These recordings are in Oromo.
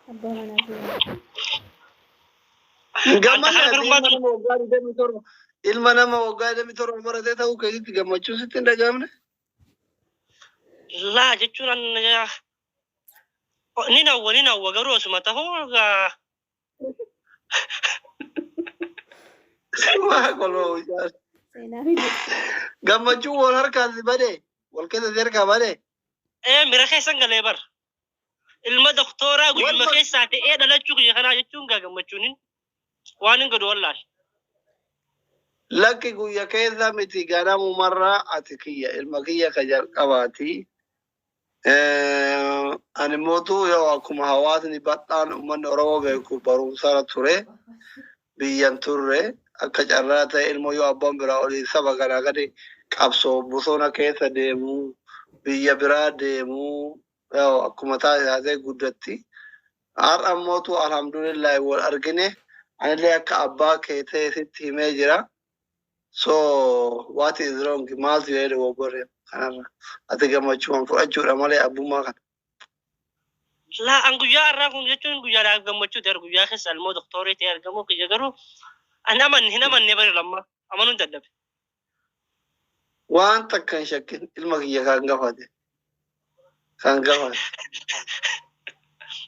أبونا نبيه Gamma ilma nama waggaa 27 ilma nama waggaa 27 baratee ta'uu keessatti gammachuu sitti hin dhagahamne? Laa jechuun ni nawwa garuu osuma ta'uu Waa koloo jaal. seenaa fide Gammachuu wal harkaas badee wal keessatti harkaa badee. mira keessan galee bar. Ilma doktooraa guyyuma keessaa ta'ee dhalachuu kiyya kanaa jechuun gammachuun waan hin godhu wallahi. Lakki guyya keessa miti ganamumarraa ati kiyya ilma kiyya ka jalqabaati. Ani mootuu yoo akkuma hawaasni bal'aan uummanni Oromoo beeku barumsarra ture biyyan turre akka carraa ta'e ilmoo yoo abbaan biraa olii saba garaa gadi qabsoo bosona keessa deemuu biyya biraa deemuu yoo akkuma taasisee guddatti. Har'a mootuu alhamdulillah wal argine anillee akka abbaa kee ta'e sitti himee jira. So what is wrong? Maaltu jedhe wobbore kanarra ati gammachuun fudhachuudha malee abbummaa kana. Laa an guyyaa irraa kun jechuun guyyaadhaaf gammachuu ta'e guyyaa keessa ilmoo doktoorii ta'e argamu kiyya garuu an hin amanne bari lamma amanuun dadhabe. Waan takka hin shakkin ilma kiyya kan gafate. Kan gafate.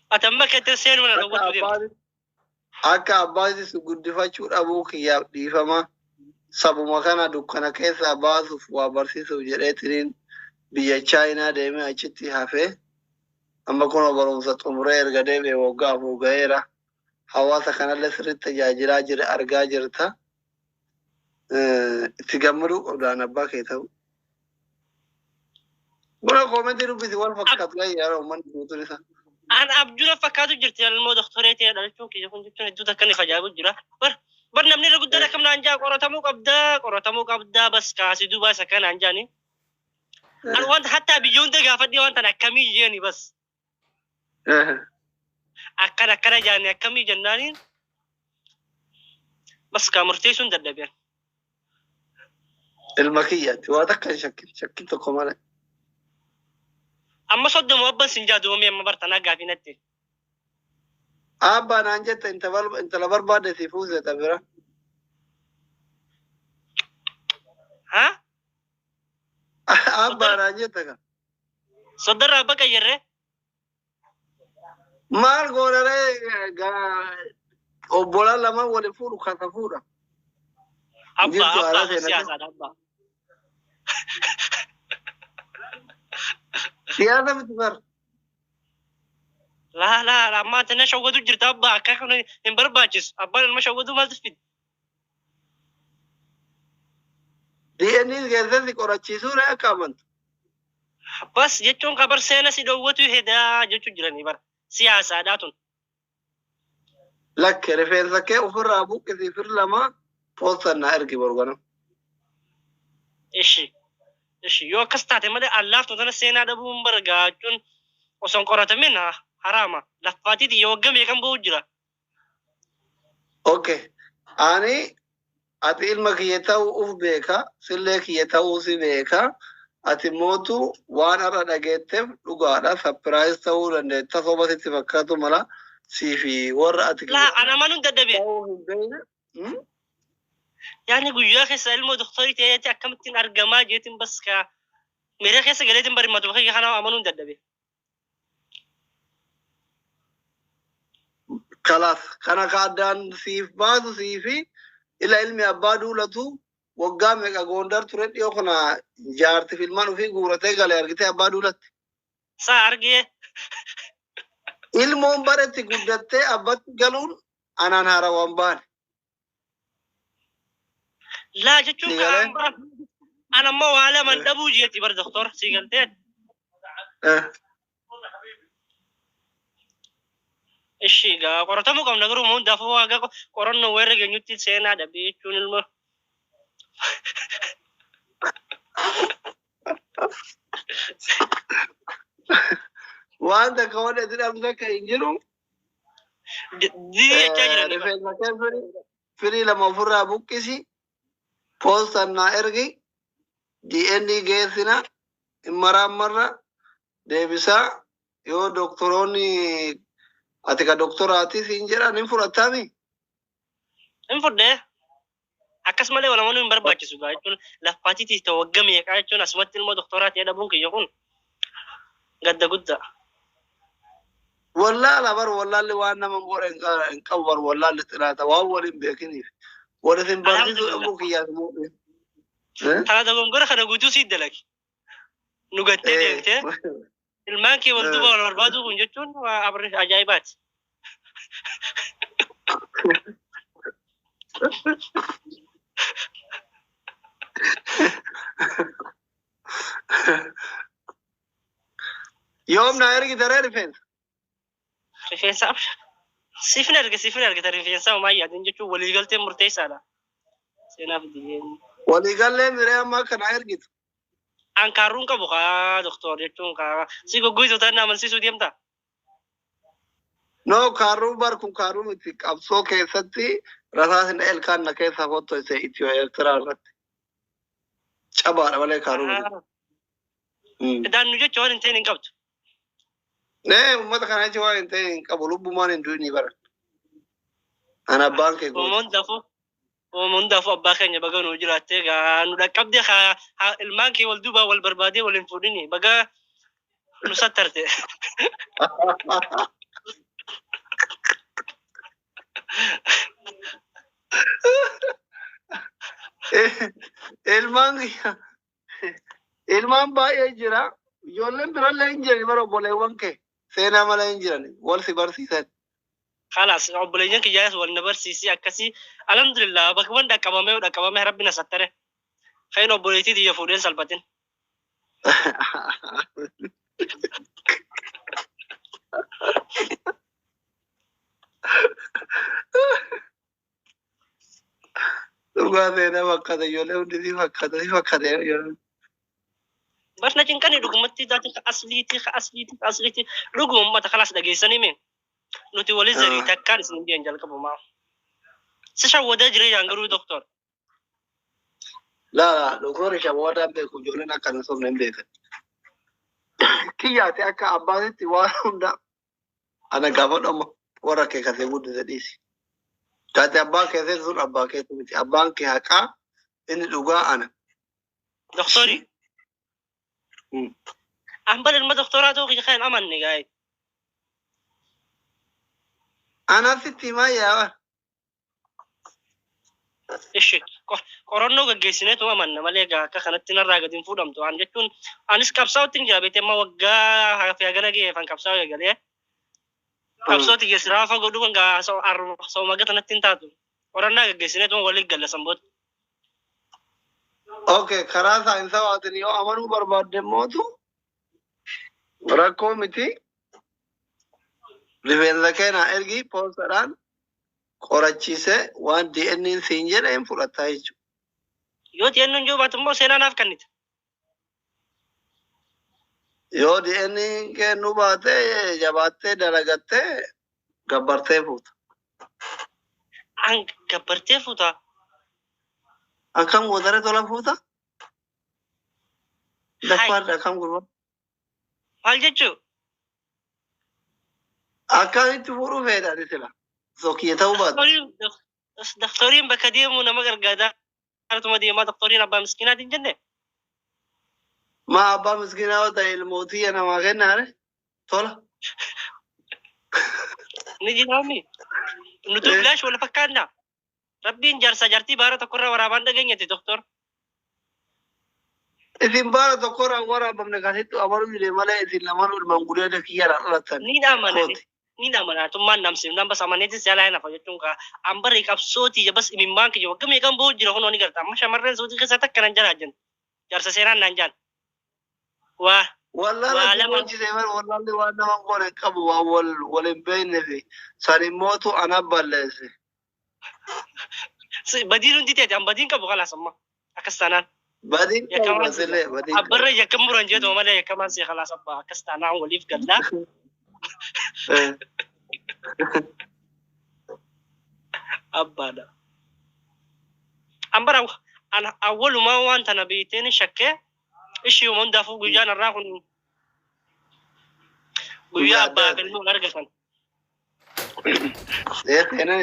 Ati amma keetti seenuu na dhawwatu deema. Akka abbaatis guddifachuu dhabuu kiyyaaf dhiifama. Sabuma kana dukkana keessaa baasuuf waa barsiisuuf jedheetiniin biyya Chaayinaa deemee achitti hafee amma kunoo barumsa xumuree erga deebi'ee waggaa afur ga'eera. Hawaasa kanallee sirriitti tajaajilaa jira argaa jirta. Itti gammaduu qabdaan abbaa kee ta'u. Buna koomentii dubbisi wal fakkaatu yeroo uummanni guutuun isaa. An abjura fakkaatu jirti ilmoo doktoorii ta'e dhalachuun kiyya kun jechuun hedduu takka ni fajaa'ibu jira. Bar namni irra guddaa akkam naan jaa qoratamuu qabdaa bas kaasii duuba isa kanaan jaani. An wanta hattaa biyyoon gaafadhee wanta akkamii jeeni bas. Akkana jaani akkamii jennaaniin bas kaa murteessuun dadhabeen. Ilma kiyyaatti waa takka hin shakkin tokko malee. Amma soddoma abban sin jaa duumee amma bartanaa gaafinatti. Abbaan aan jette intala barbaade si fuuseta bira. Ha? Abbaan aan jette kan. Soddarraa abba qayyarree? Maal goonaree obbolaan lama waliin fuudhu kasa fuudha. Abba siyaasaadha abba. Siyaasa miti bar. La amma tana shawwatu jirta abba akka kana hin barbaachisu abbaan ilma shawwatu maaltu fide? DNAs keessatti qorachiisuudha akka amantu. Bas jechuun kabar seena si dhoowwatu hedaa jechuu jiranii bara siyaasaadhaa tun. Lakke rifeensa kee ofirraa buqqisii fir lama poostannaa ergi borgana. Ishi yoo akkas taate malee allaaftu tana seenaa dhabuun bargaa jechuun osoo hin qoratamin harama laffaatiiti yoo waggaa meeqan ba'u jira. Okay. Ani ati ilma kiyya ta'uu uf beeka sillee kiyya ta'uu si beeka. Ati mootu waan har'a dhageetteef dhugaadha sapiraayis ta'uu dandeetta soba sitti fakkaatu mala siifi warra ati laa ana manuun dadhabe yaani guyyaa keessa ilmoo doktoorii ta'eeti akkamittiin argamaa jeetiin bas kaa miira keessa galeetiin barimatu bakka kana amanuun dadhabe. Kalas kana kaadaan siif baasu siifi ila ilmi abbaa duulatu waggaa meeqa goondar ture dhiyoo kana jaarti filmaan ofii guuratee galee argitee abbaa duulatti. Saa argee. Ilmoon baretti guddattee abbatti galuun anaan haarawaan baane. Laa jechuun an ammoo waa laman dhabuu jeetti bar doktor sii galteen. Ishi gaa qoratamuu qabna garuu hundaafuu waaqa qorannoo warra geenyutti seenaa dhabee jechuun ilma. Waan takka waan itti dhabde akka hin jiru. Rifeensa kee firii lama ofirraa buqqisi. Poostannaa ergi. DNA geessina. Marra deebisaa yoo doktoroonni Ati ka doktoraati siin jedhan hin fudhattaami. Hin fudhee akkas malee wala hin barbaachisu gaa jechuun laffaatiitiif ta'u wagga meeqaa jechuun asumatti ilmoo doktoraatii dhabuun kiyya kun gadda guddaa. Wallaala bar wallaalli waan nama godhe hin qabu bar wallaalli xiraata waan waliin beekiniif. Wal isin barsiisuu dhabuu kiyyaas muudhe. Kana dogongora kana guutuu sii dalagi. Nu gattee deemtee ilmaan kee wal duba wal barbaaduu kun jechuun ajaa'ibaati. Yoom na ergi daree rifeensa. Rifeensa siifin argita rifeensa homaa yaadin jechuun waliigalteen murteessaadha. Seenaaf diyyeen. Waliigallee miree ammaa kana ergitu. Ankaarruun qabu kaa doktor jechuun kaa si goggoytotaan amansiisuu deemta. No kaarruu bar kun kaarruu miti qabsoo keessatti rasaasni elkaan na keessa fotto ise Itiyoo Eertiraa irratti. Cabaadha malee kaarruu. Daannu jecha waan hin ta'in hin qabdu. Nee uummata kana jecha waan hin ta'in hin qabu lubbumaan hin du'inii bara. Ana abbaan kee goote. Hundaafuu abbaa keenya baga nuu jiraattee gaa nu dhaqqabdee ilmaan kee wal duubaa wal barbaadee wal hin fuudhini baga nu sattarte. Ilmaan baay'ee jira. Ijoolleen birallee hin jirani bara obboleewwan kee seenaa malee hin jirani wal si barsiisan. خلاص obboleeyyan kiyyaas wal na barsiisii akkasii alhamdulillah bakka waan dhaqqabamee rabbi na sattare khayr obboleetii tiyya fuudheen salphatin. Dhugaa seenaa fakkaata ijoollee hundi si fakkaata yoo. Bas na cinqanii dhugumatti taate ka asliitii dhuguma uummata kalaas dhageessanii mee. Nuti wali zarii takkaan isin biyan jalqabumaa. Si shawwadaa jireeyaan garuu doktor. Laa doktorri shawwadaan beeku ijoolleen akkana somna hin beekan. Kiyyaate akka abbaatitti waan hunda ana gaafa dhama warra kee kasee guddise dhiisi. Taate abbaa keessee sun abbaa keetu miti. Abbaan kee haqaa inni dhugaa ana. Doktori. Ambal ilma doktoraa ta'uu kiyya kan amanne gaa'e. Anasitti himaa yaa. Ishi qorannoo gaggeessineetu amanna malee akka kanatti narraa gadi hin fuudhamtu waan jechuun anis qabsaa'utti hin jira beekte amma waggaa hafee hagana ga'ee fan qabsaa'u eegalee qabsootti geessiraa fa godhu kan gaa sa'u magata natti hin taatu qorannaa gaggeessineetu waliin gallasan booda. Okay, karaa saayinsawaatiin yoo amanuu barbaadde mootu rakkoo miti. Rifeensa keenaa ergi poolsadhaan qorachiisee waan DNA'n siin jedhe hin fudhataa jechuudha. Yoo DNA'n jiru baatu immoo seenaa naaf kennite. Yoo DNA'n kennuu baate jabaattee dalagattee gabbartee fuuta. An gabbartee fuuta. Akkam gootare tola fuuta? Daffaadha akkam gurba. Maal jechuu? Akkamitti fuudhuu feedhaan isila. Sokkiyya ta'uu baatu. Doktoriin bakka deemu nama gargaaraa. Hartuma deemaa doktoriin abbaa miskiinaati hin jenne. Maa abbaa miskiinaa yoo ta'e ilmootiyya namaa kennaare tola. Ni jiraami. Nuti bilaash wal fakkaannaa. Rabbiin jaarsa jaartii baara tokkorraa waraabaan dhageenyatti doktor. Isin baara tokkorraa waraabamne kasitti amanuu dide malee isin lamaan ilmaan gudeeda kiyyaadhaan dhalatan. Ni namana tummaan namsiif nambas amaneetis jaalaa nafa jechuun kaa ambarri qabsootii jabas imimmaan kiyya wagga meeqan boo jira kunoo ni garta amma shamarreen suutii keessatti akka nan jalaa jiran jaarsa seenaan naan jaan. Wallaahi hojjite mara wallaahi waan nama goone qabu waan wal hin beekne fi san immootu ana balleesse. Badiin hundi ta'e an badiin qabu kalaas amma akkas taanaan. Badiin qabu asilee badiin. Abbarra yakkan muran jedhu malee yakkamaan see kalaas abbaa akkas taanaan waliif gallaa. Abbaadha. Ambara awwalumaa waan tana beekteen shakkee ishii hundaafuu guyyaan irraa kun guyyaa abbaa galmuu argatan. Seenaan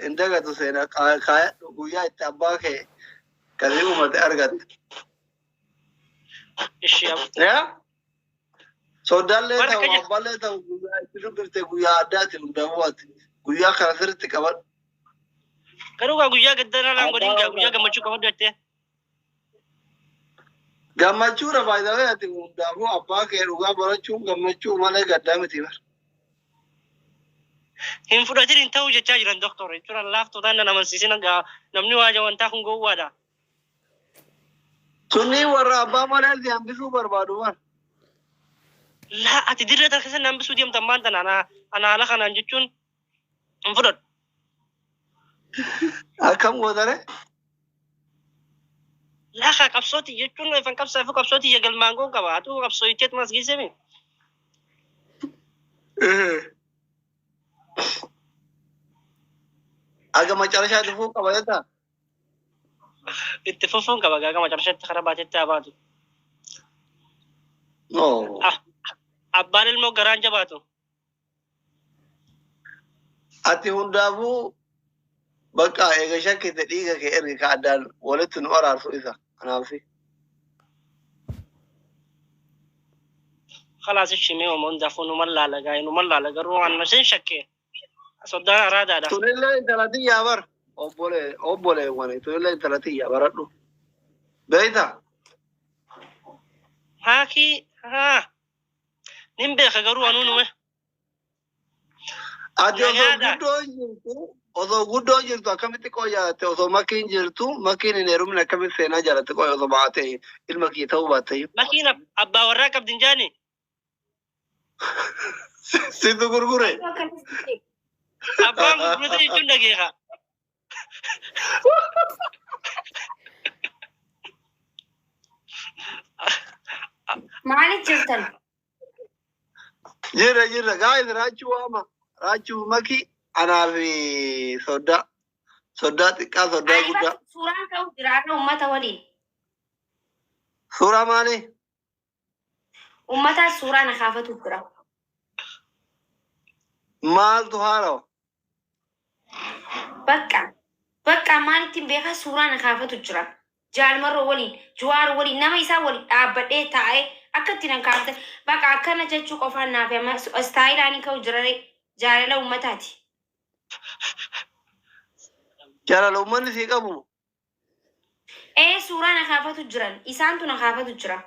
hin dagatu seenaa kaayadhu guyyaa itti abbaa kee kasii uummate argatte. Yaa soddaallee ta'u abbaallee ta'u guyyaa itti dubbifte guyyaa addaati hundaa'uu ati guyyaa kana sirriitti qabadhu. Garuu guyyaa gaddanaa laan godhin guyyaa gammachuu qabadhu jettee. Gammachuudha baay'ee ati hundaafuu abbaa kee dhugaa barachuun gammachuu malee gaddaa miti bara. Hin fudhatin hin ta'u jechaa jiran doktor jechuudha laaftootaan nan amansiisin namni waa jawantaa kun gowwaadha. Sunni warra abbaa malee si hambisuu barbaadu bara. Laa ati dirree tarkasan hambisuu deemtan maanta anaala kanaan jechuun hin fudhadhu. Akkam gootare? Laa qabsooti jechuun ifan qabsaafu qabsooti galmaangoon qaba atu qabsoo itteet mas geessemi. Aga macarashaa dhufuu qaba jetta? Itti fufuun qaba aga macarashaatti karaa baatetti abaatu. Abbaan ilmoo garaan jabaatu. Ati hundaafuu bakka eega shakkite dhiiga kee ergi ka addaan walitti nu araarsu isa kanaafsi. Khalaas ishimee hundaafuu nu mallaala garuu waan nasheen shakkee. Soddaan araadaadha. Tunillee intalati yaabar obbolee wani tunillee intalati yaabaradhu. Beeyta? Haaki nin beeka garuu anuu nume. Ati osoo guddoo jirtu akkamitti qoyyaate osoo makkiin jirtu makkiin hin heerumin akkamitti seenaa jaalatti qoyya osoo baatee ilma kee ta'uu baatte. Makkiin abbaa warraa qabdin jaani. Situ gurgure. Abbaan gurgurata jechuun dhageeka. Maaliif jirtan? Jirra gaa'is raachuu waama raachuu makii anaaf sodaa xiqqaa sodaa guddaa. Suuraan ka'u jiraata uummata waliin. Suuraa maali? Uummataas suuraa na kaafatu jira. Maaltu haarawa? Bakka maalittiin beekaa suuraa na kaafatu jira. Jaalmarroo waliin, Jawaar waliin, nama isaa waliin dhaabbadhee taa'ee akka itti nan kaafte bakka akkana jechuu qofaan naaf amma istaayilaanii ka'u jirare jaalala uummataati. Jaalala uummanni sii qabu? Suuraa na kaafatu jiran, isaantu na kaafatu jira.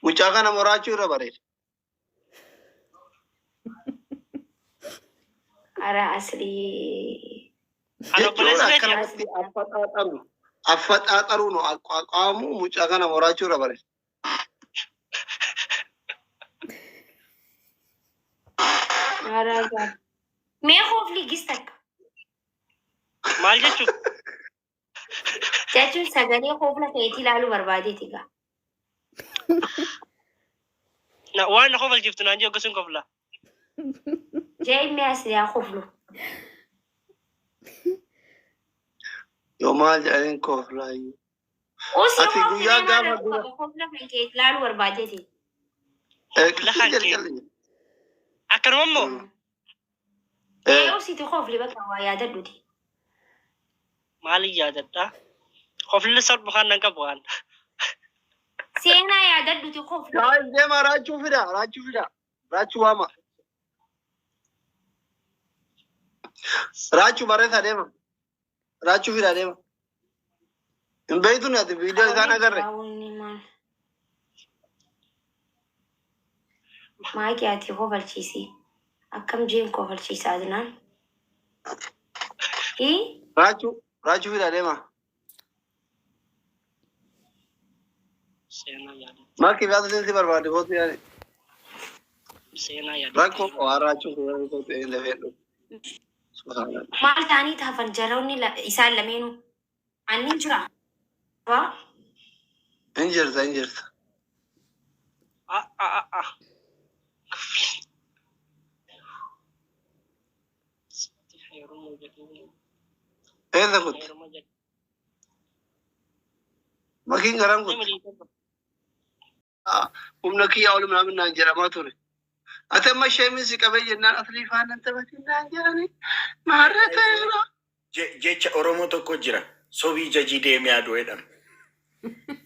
Mucaa kana moraachuu irra bareeda. Ara asli. Affaxaaxaruu no aqaamu mucaa kana moraachuu irra bareeda. Ara mee hoofli gistakka. Maal jechuun? Jechuun sagalee hoofla keetii ilaaluu barbaadeeti gaa. Waan na hofalchiftu naan jee akkasuun kofla. Jee asli haa hoflu. Yoo maal jedhaniin koflaayyuu. Ati guyyaa gaafa dura. Hofla keetii ilaaluu barbaadeeti. Akkanuma immoo? Usiiti hofli bakka waa yaadadhuti. Maaliin yaadadhaa? Hofli salphu kan nan qabu waan. Seenaa yaadadhuti hofli. Gaa'is deema raachuu fida. Raachuu waama. Raachuu barreessa deema. Raachuu fida deema. Hin beektu ati viidiyoo isaan agarre. Maayikii ati hofalchiisi. Akkam jeen kofalchiisaa jinaan. Raachuu fida deema. Maakii fi asirratti barbaade kootu yaade. Rakkoo waan raachuu fi kootu hin lafeedhu. Maal ta'anii taafan jaroonni isaan lameenuu annin jira. Hin jirta. Eessa kutti? Makiin garaan kutti? Humna kiyyaa ol minaamin naan jedhamaa ture. أتم الشيمس كبي جنان أصلي فان أنت بتنا جاني مهرتنا jecha oromoo tokko jira sobii jajii deemee aduu jedhama.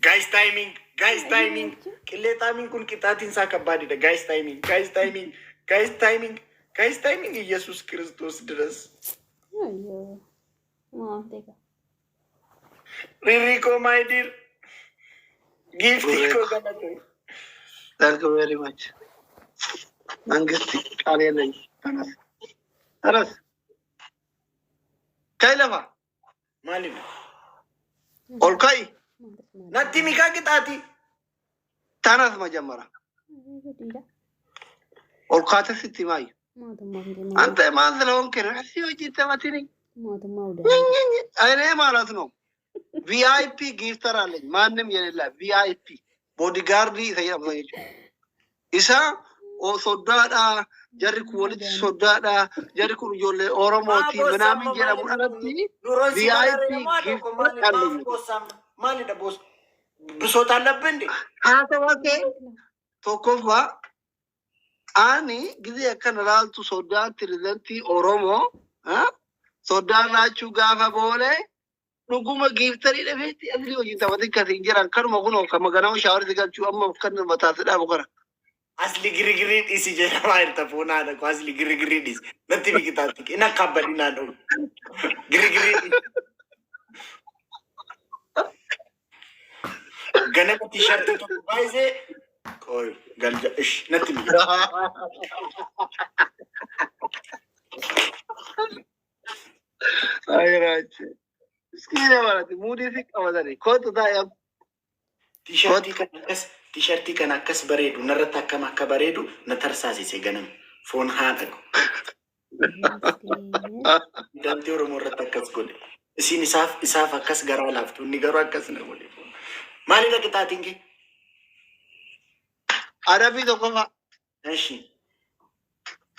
Guys timing qillee timing kun qixaatiin isaa kabbaadidha. Guys timing Yesus Kiristoos ድረስ ሪሪኮ ማይ ዲር ጊፍቲ ኮ ገመቶ Thank you very much. መንግስት ቃል የለኝ ተረስ ከይለፋ ማለት ነው ኦልካይ ናቲ ሚካ ቅጣቲ ተነስ መጀመሪያ ኦልካተ ስትማይ አንተ ማን ስለሆንክ ነው እሺ ወጪ ተማቲኒ እኔ ማለት ነው ቪአይፒ ጊፍተር አለኝ ማንም የሌላ ቪአይፒ ቦዲጋርድ ይሰያም ኢሳ ኦ ሶዳዳ ጀሪኩ ወልት ሶዳዳ ጀሪኩ ጆለ ኦሮሞቲ ምናምን ጀራሙ አረቲ ቪአይፒ ጊፍተር አለኝ ማለት ቦስ ብሶት አለብህ እንዴ አተዋከ ቶኮፋ አኒ ጊዜ ከነራልቱ ሶዳት ሪዘንቲ ኦሮሞ ሶዳናቹ ጋፋ ቦሌ ኑጉመ ጊፍተር ይደፈት አዝሊ ወጂ ተወት ከሲንጀራ ከርሞ ጉኖ ከመገናው ሻወር ዝጋቹ አማ ከነ መታሰዳ በከራ asli giri isi jedhama irta foonadha ko asli giri dis natti bikitaatti ina kabbadina do giri ganama t-shirt to baise koy galja ish natti bikita ay rach skine malati mudi fik awadani ko to da ya t-shirt kan akkas bareedu narratti akkam akka bareedu na tarsaasise ganam foon haadha ko danti oromoo irratti akkas godhe isin isaaf akkas garaa laaftu inni garuu akkas na godhe maalidha qixaatiin kee arabi tokkofa እሺ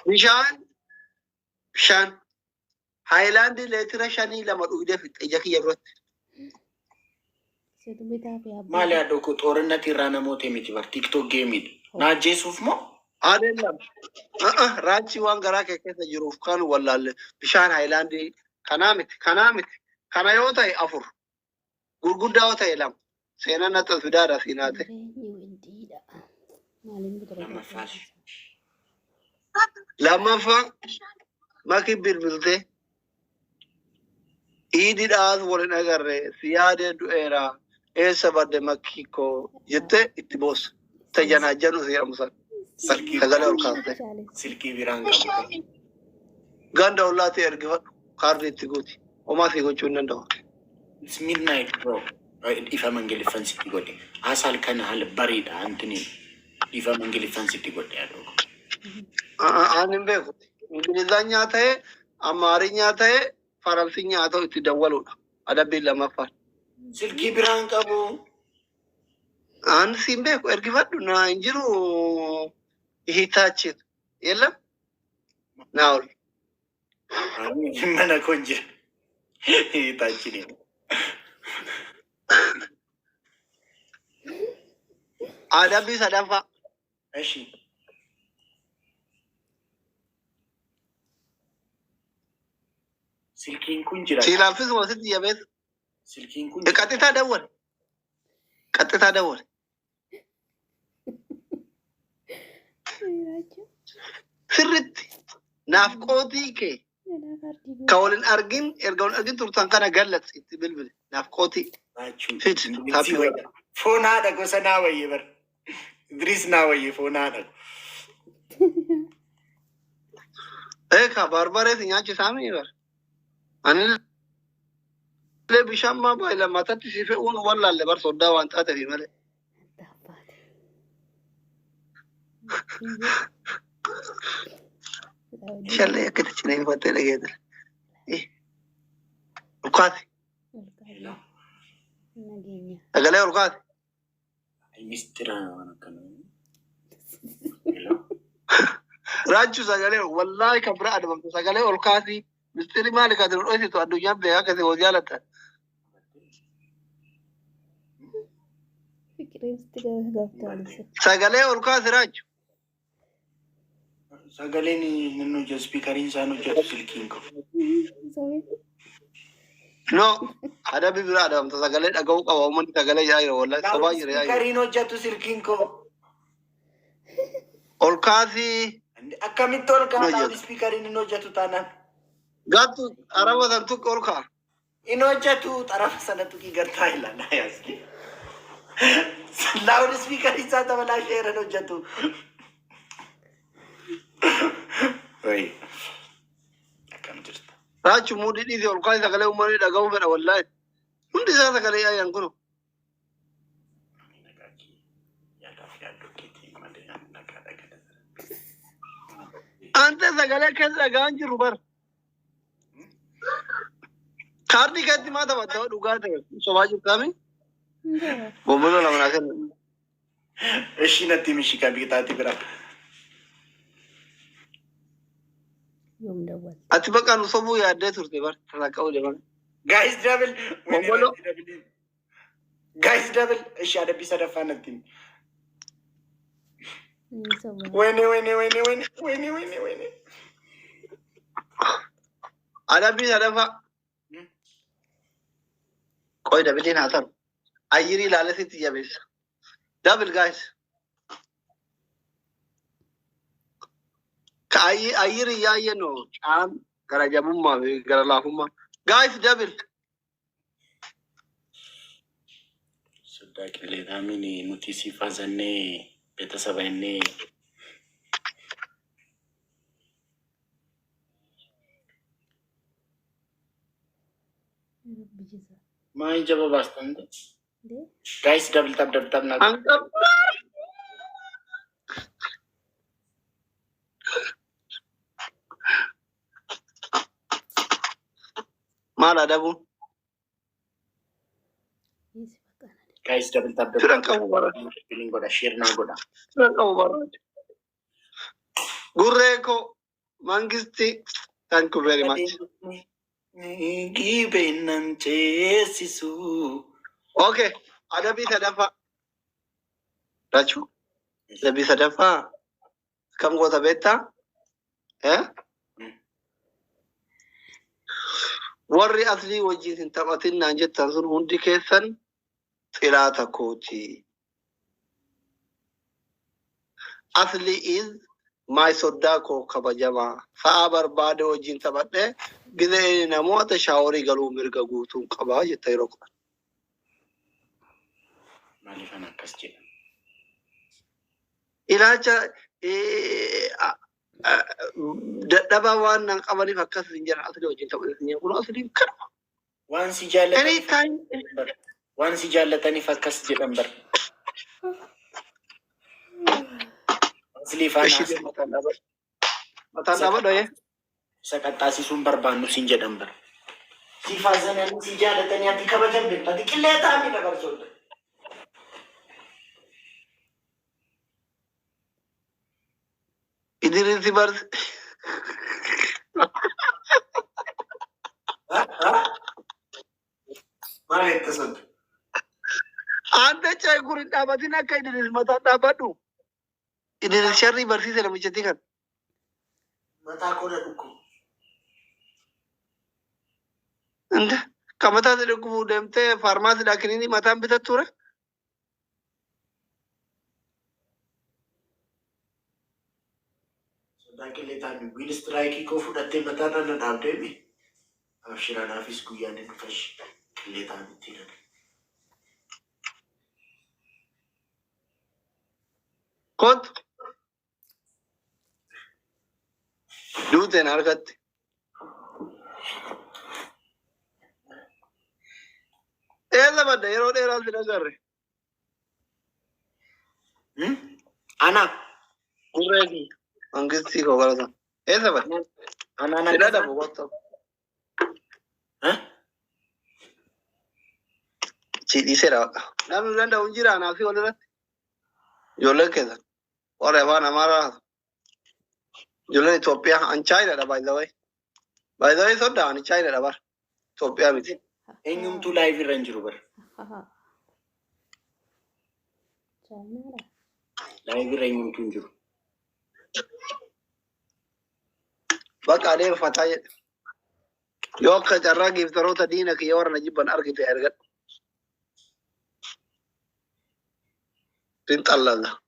bishaan ሃይላንድ ሌትረ ሸኒ ለመዱደ ፍጥ እየከየ ብረት maal yaaddo ko ጦርነት irraa namoota miti bar tiktok game naajjeesuuf moo አይደለም ራቺ ዋን ገራ ከከተ ጅሩፍ ካን ወላለ bishaan ሃይላንድ ከናምት ከናዮታይ አፉር ጉርጉዳው ታይላም ሴናና ተዝዳራ ሲናተ ለማፋ ማኪ ቢልብልቴ ኢዲዳስ ወለ ነገር ሲያደ ዱኤራ ኤሰ ባደ ማኪኮ የተ ኢትቦስ ተጀናጀኑ ሲያሙሳ ተገለሩ ካንተ silkii biraan qabu ጋንዳ ወላቴ እርግፈ ካርድ ኢትጎቲ ኦማሲ ጎቹ እንደው it's midnight bro ifa mangeliffan sitti godhe asal kana hal barida antini ifa mangeliffan sitti godhe yaaddo አንም ቤኩ እንግሊዝኛ ታዬ አማርኛ ታዬ ፈረንስኛ ታው ኢትደወሉና አደብ ለማፋል silkii biraan qabu አንድ ሲም ቤኩ እርግፈዱና እንጅሩ ይሄታችን የለም ናውል mana konje itachini አደብ ሰደፋ እሺ silkiin kun jira ሲላፍስ ወስድ የቤት silkiin kun ቀጥታ ደወል ስርት ናፍቆቲ ከ ከወልን አርግን ኤርጋውን አርግን ቱርታን ካና ገለጽ ኢትብልብል ናፍቆቲ ፊት ታፒ ወይ foonadha gosa naa wayye bar idris naa wayye foonadha ኤካ ባርባሬ ሲኛች ሳሚ ይበር አን ለብሻማ ባይለ ማታት ሲፈኡን ወላለ በር ሶዳ ዋንጣ ተፊ መለ ሸለ የከተች ነኝ ፈተለ ገደል ኡካት አገለ ኡካት mistira wana kana ራጁ ሰገሌ ወላሂ ከብራ አድበም ሰገሌ ኡካት ምስትሪ ማልካ ደሮ እሲቶ አዱኛ በያ ከዚ ወዲያለተ ሰገሌ ኡካት ራጁ Sagaleni nino just speakerin sanu jatu silkinko. No, ada bibira ada sagale dhaga'uu qaba uummanni sagale yaa'ira wallahi sobaa jira yaa'ira. Speakerin jatu silkinko. Ol kaasii Akkamitti ol kaa'aa speakerin nino jatu taanaan. gaatu araba san tuqqi ol ka'a. Ino jatu xarafa sana tuqii gartaa ilaala yaasni. Laawud speakerin isaa tabalaa sheera no jatu. Oi. Akkam jirta. Raachu muudii dhiisii ol kaasii sagalee uummanni dhaga'uu fedha wallahi. Hundi isaa sagalee yaa'an kunu. Ante sagalee keessa dhaga'an jiru bar. Kaardii keetti maa taphatta dhugaa ta'e sobaa jirtaami. Bombolo lama naa kenna. እሺ ነቲ ምሽ ከቢታቲ ብራ Ati bakka nu sobuu yaaddee turte bar talaqqa'uu deeman. ጋይስ ደብል ቦምቦሎ ጋይስ ደብል እሺ አደቢ ሰደፋ ነቲ ወይኔ ወይኔ ወይኔ ወይኔ ወይኔ ወይኔ ወይኔ adabbii sadaffaa qoy dabiliin haa ta'u ayyirii ilaalesitti jabeessa. Double guys. Ka ayyirii yaayyenno caan gara jabummaa fi gara laafummaa. Guys double. ሱዳቅ ሌላሚኒ ኑቲ ሲፋዘኔ ቤተሰባይኔ ማይ ጀበ ባስተንደ ጋይስ ደብል ታብ ና Angkap. Maal adabuun? ጋይስ ደብል ታብ Firan qabu barate. ፊሊንግ ጎዳ ሼር ና ጎዳ Firan qabu barate. Gurree koo mangisti. Thank you very much. ጊቤናን ቼሲሱ Okay. Adabbii sadaffaa. Rachuu. Adabbii sadaffaa. Kam goota beektaa? Warri aslii wajjin hin taphatin naan jettan sun hundi keessan xiraata kooti. Aslii is maay soddaa koo kabajamaa. Sa'a barbaade wajjin taphadhe gizee namoota shaaworii galuu mirga guutuun qabaa jetta yeroo qaban. ማሊፋን አካስ ጀ Ilaalcha dadhabaa waan nan qabaniif akkas hin jiran aslii wajjin taphatin kun asliin kana. ዋን ሲጃለተኒ Anytime. ዋን ሲጃለተኒ ፈከስ ጀደን በር ስሊፋና Ishi mataan dhaabadha yee. ሰቀጣሲሱን በርባኑ ሲንጀደን በር ሲፋዘነኒ ሲጃለተኒ አቲ ከበጀን ቤታቲ ቅሌታ ሚ ነገርሶል Idriisi barsi. ማለት ተሰጥ Ante chay gurin dhaabatin akka Idriis mataan dhaabadhu. Idriis sharrii barsiise namichatti kan. መታ ኮደ ዱኩ Inde kan mataa isa dhukkubuu deemtee faarmaasiidhaa kiniinii mataan bitattu ture. ዳቅሌታ ዊል ስትራይክ ኮ ፉደቴ መታታነ ዳብደሚ አብሽራናፊስ ጉያን ንፈሽ ቅሌታ ምትይላል Kootu. Duuteen harkatti. Eessa badda yeroo dheeraa si dhagarre. አና Gurree kiyya. Mangistii koo galatan. Eessa badda? አናና Hidha dhabu kottu. Ci dhiiseera baqa. Namni danda'u hin jira anaa fi walirratti. Ijoolleen keessan. Warra afaan amaaraa. Ijoolleen Itoophiyaa an chaayinaadha by the way. By the way soddaa ani chaayinaadha bara. Itoophiyaa miti. ኤኙምቱ ላይቭ ረንጅሩ በር ላይቭ ረኙምቱ እንጅሩ بقى عليه فتاة يوكا جراجي يفتروتا دينك يورنا جيبا أرقي أرقل بنت الله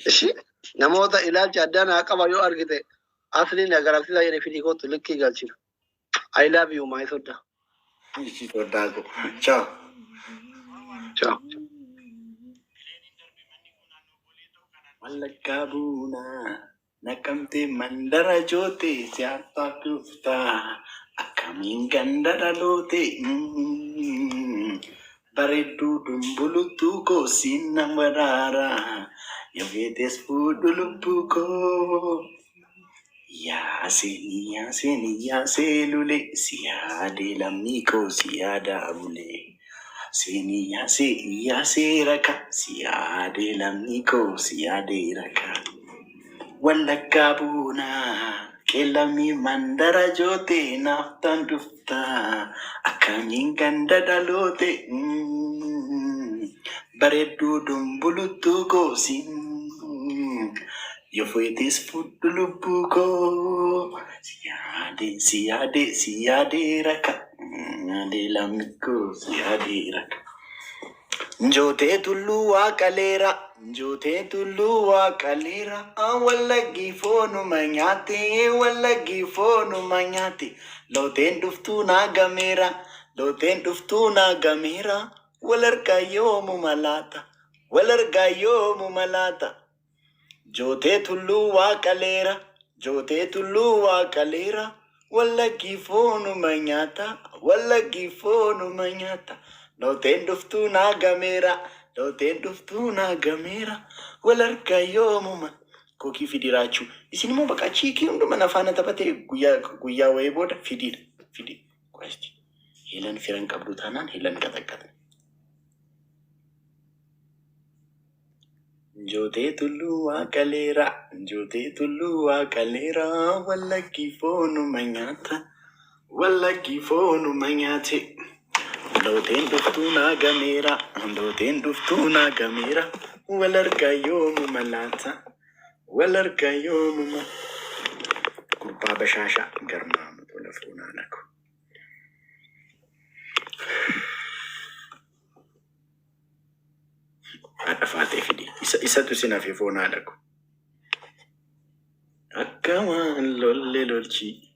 إيشي نموذج إلى جدنا أكبر يو أرقي أصلي نقرأ سيدا يري في ديكوت لكي قالشي I love you my soda Ciao. ciao Malakabuna nakamte mandara jote siapa kufta akamin ganda dalote baredu dumbulutu ko sinamarara yavetes pudulupuko ya selule siade lamiko siada abule Sini ya se raka siade lamiko siade raka wala kabuna kelami mandara jote naftan dufta akamin ganda dalote baredu dumbulutu ko sin yo fuetes futulupuko siade raka ade lamiko siade raka Njote tullu wa kalera, walla gifonu manyate, loten duftu na gamera, walar kayomu malata, jote tullu wa kalera, walla gifonu manyata, loten duftu na gamera, walar kayomu koki fidirachu. Isinimo baka chiki undu manafana tapate guya wayboda fidi. Kwesti. Hilan firan kabdu tanan hilan katakatan. Jote tullu wa kalera, walla gifonu manyate. Loten duftu na gamera, walar kayomu kurba bashasha garma telefona nako. Ada fate fidi. Isa tu sina fifona nako. Akama lolchi.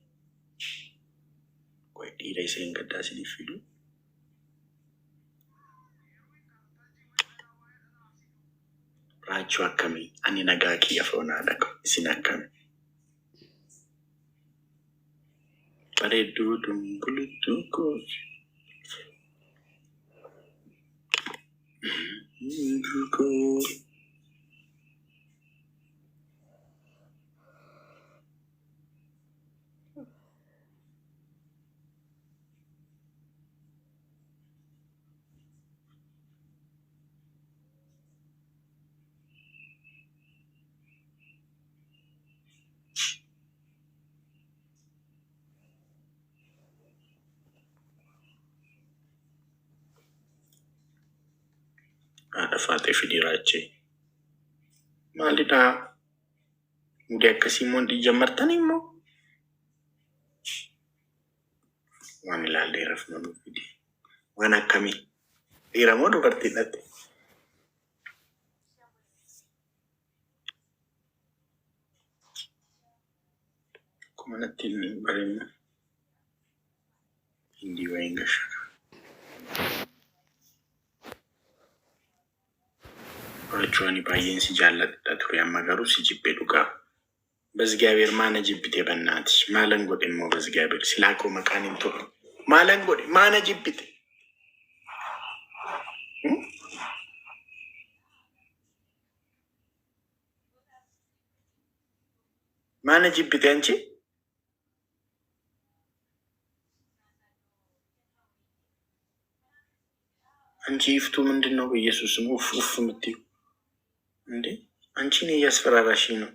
Koi dira isa ingada sini fidu. Rachu akami ani nagaki ya fona nako. Sina akami. Pare dudum bulutuko. Duko. Ada fate fidirache. Malida. Udah kesimon di jamartan imo. Wanila leraf namu fidi. Wana kami. Ira mo do berarti nanti. Kumana tin barima. Hindi wa English. Rachuani bayen si jaalladha ture amma garuu si jibbe dhugaa. Bazgaabeer maana jibbite bannaati. Maalan godhe immoo bazgaabeer silaa koo maqaan hin tolu. Maalan godhe maana jibbite. Maana jibbite anchi? Anchi iftuu ምንድን ነው በኢየሱስም ኡፍ የምትይው እንዴ? አንቺን እያስፈራራሽኝ ነው።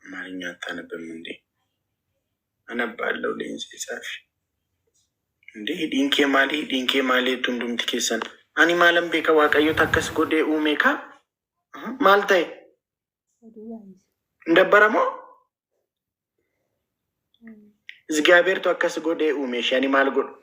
አማርኛ አታነብም እንዴ? አነባለሁ ሌንስ ጻፊ Dinke maali tundumti keessan. Ani maalan beeka waaqayyo takkas godhee uume ka? Maal ta'e? Ndabbaramoo? Zigaabeertu akkas godhee uume ishee ani maal godhu?